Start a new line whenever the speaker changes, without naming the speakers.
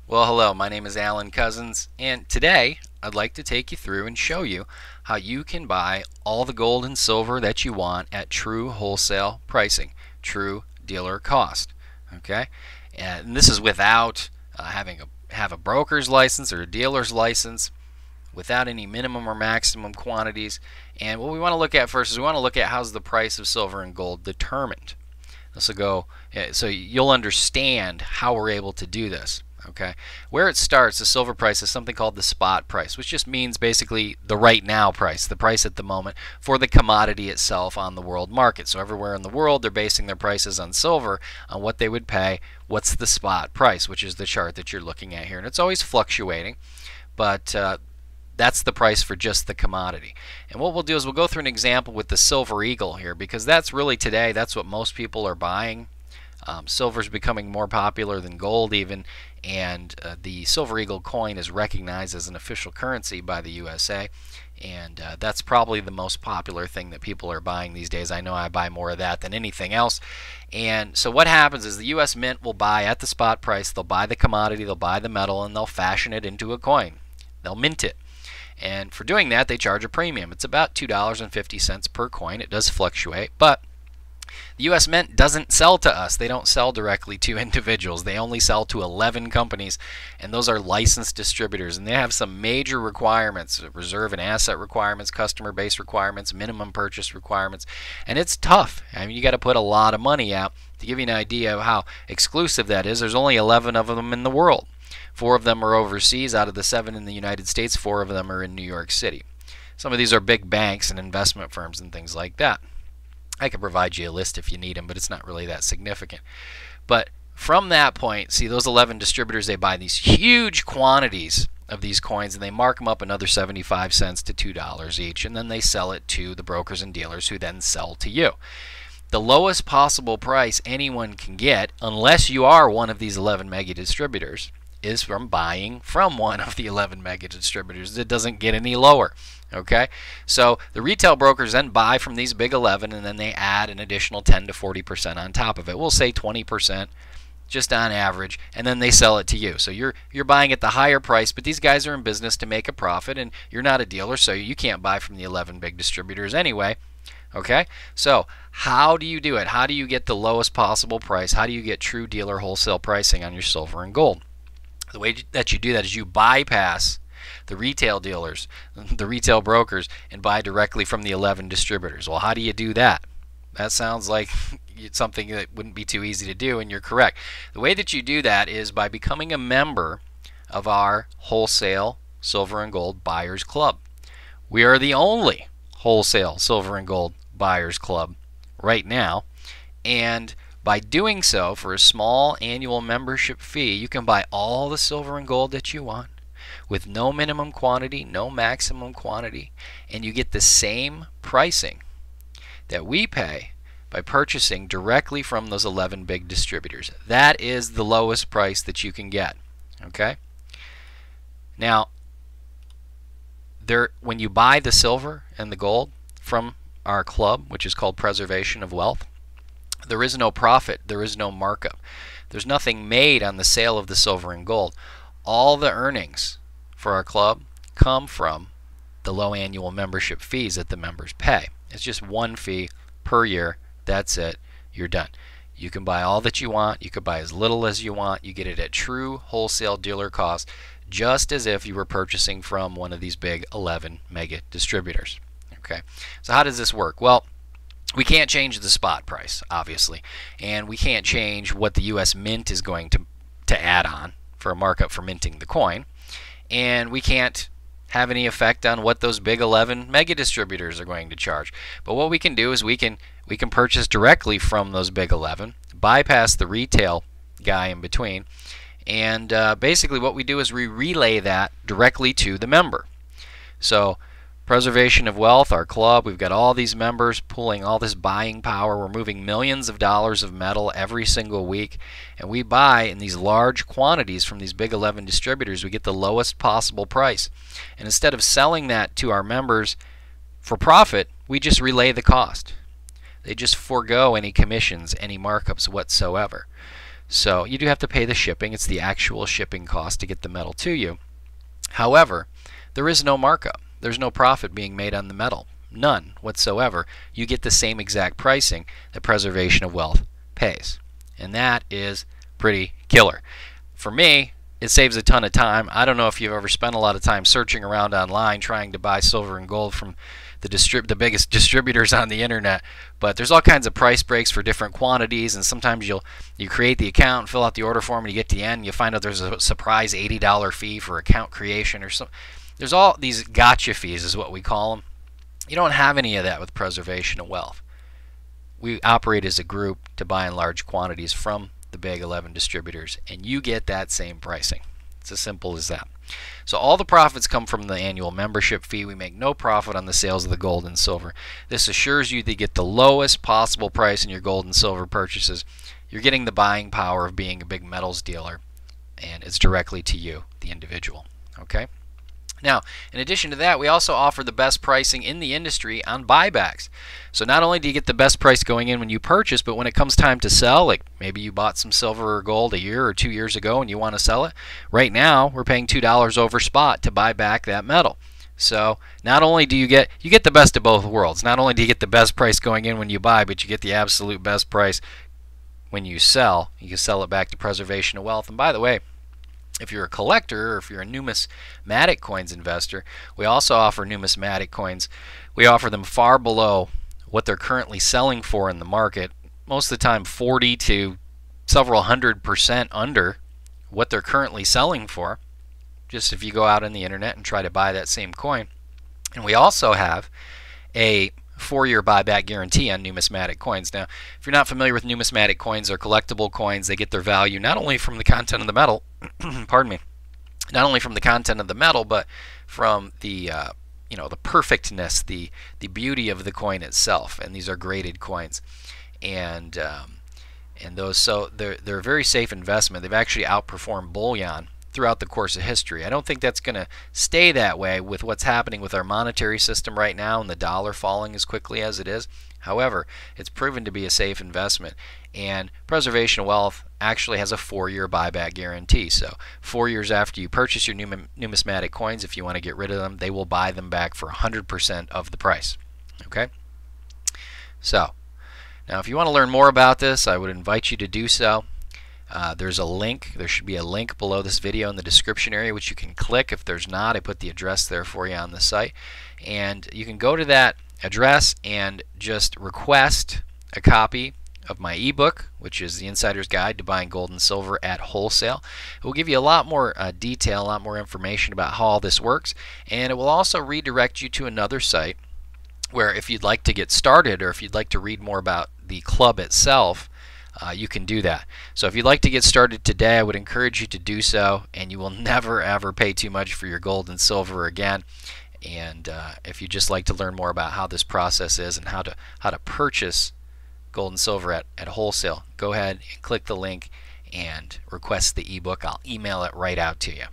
Well, hello, my name is Alan Cousins, and today I'd like to take you through and show you how you can buy all the gold and silver that you want at true wholesale pricing, true dealer cost. Okay, and this is without have a broker's license or a dealer's license, without any minimum or maximum quantities. And what we want to look at first is we want to look at how's the price of silver and gold determined. This will go so you'll understand how we're able to do this. Okay, where it starts, the silver price is something called the spot price, which just means basically the right now price, the price at the moment for the commodity itself on the world market. So everywhere in the world, they're basing their prices on silver, on what they would pay. What's the spot price, which is the chart that you're looking at here, and it's always fluctuating, but that's the price for just the commodity. And what we'll do is we'll go through an example with the Silver Eagle here, because that's really today, that's what most people are buying. Silver is becoming more popular than gold even, and the Silver Eagle coin is recognized as an official currency by the USA, and that's probably the most popular thing that people are buying these days. I know I buy more of that than anything else. And so what happens is the US Mint will buy at the spot price, they'll buy the commodity, they'll buy the metal, and they'll fashion it into a coin. They'll mint it. And for doing that, they charge a premium. It's about $2.50 per coin. It does fluctuate, but the U.S. Mint doesn't sell to us. They don't sell directly to individuals. They only sell to 11 companies, and those are licensed distributors. And they have some major requirements, reserve and asset requirements, customer base requirements, minimum purchase requirements. And it's tough. I mean, you got to put a lot of money out. To give you an idea of how exclusive that is, there's only 11 of them in the world. 4 of them are overseas. Out of the 7 in the United States, 4 of them are in New York City. Some of these are big banks and investment firms and things like that. I can provide you a list if you need them, but it's not really that significant. But from that point, see, those 11 distributors, they buy these huge quantities of these coins, and they mark them up another 75 cents to $2 each, and then they sell it to the brokers and dealers who then sell to you. The lowest possible price anyone can get, unless you are one of these 11 mega distributors, is from buying from one of the 11 mega distributors. It doesn't get any lower. Okay, so the retail brokers then buy from these big 11, and then they add an additional 10 to 40% on top of it. We'll say 20% just on average, and then they sell it to you. So you're buying at the higher price, but these guys are in business to make a profit, and you're not a dealer, so you can't buy from the 11 big distributors anyway. Okay, so how do you do it? How do you get the lowest possible price? How do you get true dealer wholesale pricing on your silver and gold? The way that you do that is you bypass the retail dealers, the retail brokers, and buy directly from the 11 distributors. Well, how do you do that? That sounds like it's something that wouldn't be too easy to do, and you're correct. The way that you do that is by becoming a member of our Wholesale Silver and Gold Buyers Club. We are the only wholesale silver and gold buyers club right now, and by doing so, for a small annual membership fee, you can buy all the silver and gold that you want with no minimum quantity, no maximum quantity, and you get the same pricing that we pay by purchasing directly from those 11 big distributors. That is the lowest price that you can get. Okay? Now, when you buy the silver and the gold from our club, which is called Preservation of Wealth, there is no profit, there is no markup. There's nothing made on the sale of the silver and gold. All the earnings for our club come from the low annual membership fees that the members pay. It's just one fee per year. That's it. You're done. You can buy all that you want. You could buy as little as you want. You get it at true wholesale dealer cost, just as if you were purchasing from one of these big 11 mega distributors. Okay. So how does this work? Well, we can't change the spot price, obviously, and we can't change what the U.S. Mint is going to add on for a markup for minting the coin, and we can't have any effect on what those big 11 mega distributors are going to charge. But what we can do is we can purchase directly from those big 11, bypass the retail guy in between, and basically what we do is we relay that directly to the member. So Preservation of Wealth, our club, we've got all these members pulling all this buying power. We're moving millions of dollars of metal every single week, and we buy in these large quantities from these big 11 distributors. We get the lowest possible price, and instead of selling that to our members for profit, we just relay the cost. They just forego any commissions, any markups whatsoever. So you do have to pay the shipping. It's the actual shipping cost to get the metal to you. However, there is no markup. There's no profit being made on the metal. None whatsoever. You get the same exact pricing that Preservation of Wealth pays. And that is pretty killer. For me, it saves a ton of time. I don't know if you've ever spent a lot of time searching around online trying to buy silver and gold from the biggest distributors on the internet, but there's all kinds of price breaks for different quantities, and sometimes you create the account, fill out the order form, and you get to the end and you find out there's a surprise $80 fee for account creation or something. There's all these gotcha fees is what we call them. You don't have any of that with Preservation of Wealth. We operate as a group to buy in large quantities from the big 11 distributors, and you get that same pricing. It's as simple as that. So all the profits come from the annual membership fee. We make no profit on the sales of the gold and silver. This assures you to get the lowest possible price in your gold and silver purchases. You're getting the buying power of being a big metals dealer, and it's directly to you, the individual. Okay? Now, in addition to that, we also offer the best pricing in the industry on buybacks. So not only do you get the best price going in when you purchase, but when it comes time to sell, like maybe you bought some silver or gold a year or 2 years ago and you want to sell it, right now we're paying $2 over spot to buy back that metal. So not only do you get the best of both worlds. Not only do you get the best price going in when you buy, but you get the absolute best price when you sell. You can sell it back to Preservation of Wealth. And by the way, if you're a collector or if you're a numismatic coins investor, we also offer numismatic coins. We offer them far below what they're currently selling for in the market. Most of the time 40 to several 100% under what they're currently selling for, just if you go out on the internet and try to buy that same coin. And we also have a 4-year buyback guarantee on numismatic coins. Now, if you're not familiar with numismatic coins, they're collectible coins. They get their value not only from the content of the metal, pardon me, not only from the content of the metal, but from the the perfectness, the beauty of the coin itself. And these are graded coins, and those, so they're a very safe investment. They've actually outperformed bullion throughout the course of history. I don't think that's going to stay that way with what's happening with our monetary system right now and the dollar falling as quickly as it is. However, it's proven to be a safe investment, and Preservation of Wealth actually has a 4-year buyback guarantee. So 4 years after you purchase your numismatic coins, if you want to get rid of them, they will buy them back for 100% of the price. Okay? So now if you want to learn more about this, I would invite you to do so. There's a link. There should be a link below this video in the description area which you can click. If there's not, I put the address there for you on the site, and you can go to that address and just request a copy of my ebook, which is the Insider's Guide to Buying Gold and Silver at Wholesale. It will give you a lot more detail, a lot more information about how all this works, and it will also redirect you to another site where if you'd like to get started or if you'd like to read more about the club itself, you can do that. So if you'd like to get started today, I would encourage you to do so, and you will never ever pay too much for your gold and silver again. And if you'd just like to learn more about how this process is and how to purchase gold and silver at Wholesale, go ahead and click the link and request the ebook. I'll email it right out to you.